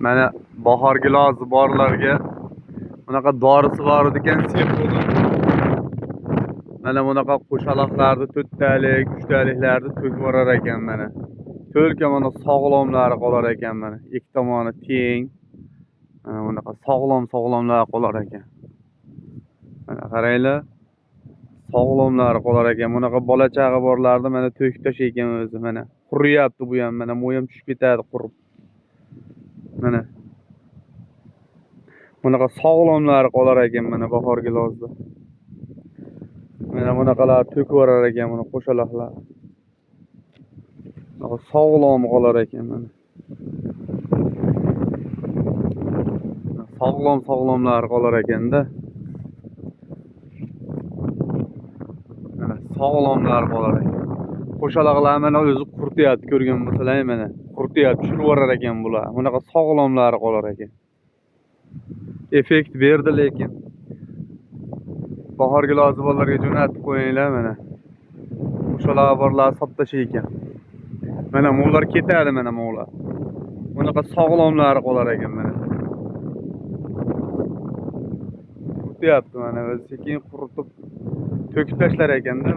Mana bahor gilosi borlarga bunaqa dorisi bor ekan, sepilgan. Mana bunaqa qo'shaloqlarni 4 talik, 3 taliklarni to'kib yuborar ekan mana. To'lka mana sog'lomlari qolar ekan mana. Ikki tomoni teng. Mana bunaqa sog'lomlar qolar ekan. Mana qaranglar. Sog'lomlar qolar ekan. Bunaqa bola chaqi borlarni mana to'kib tashlaykan o'zi mana. Quriyapti bu ham mana, bu ham tushib ketadi qurib. Mana. Bunaqa sog'lomlar qolar ekan mana bahor gilozda. Mana bunaqalar to'kib yuborar ekan mana qo'shaloqlar. Bunaqa sog'lom qolar ekan mana. Sog'lomlar qolar ekanda. Mana sog'lomlar qolar ekan. Qo'shaloqlar mana o'zi qurtiyapti, ko'rgan bo'lsanglar mana. Qurtiyapti, tushirib yuborar ekan bular. Bunaqa sog'lomlar qolar ekan. Effekt berdi lekin. Bahor gilosi bolalarga jo'natib qo'yinglar mana. O'shalar borlar sottashay ekan. Mana mo'lar ketadi mana mo'lar. Bunaqa sog'lomlari qolar ekan mana. Qurtiyapti mana o'zi sekin quritib to'kib tashlar ekanda.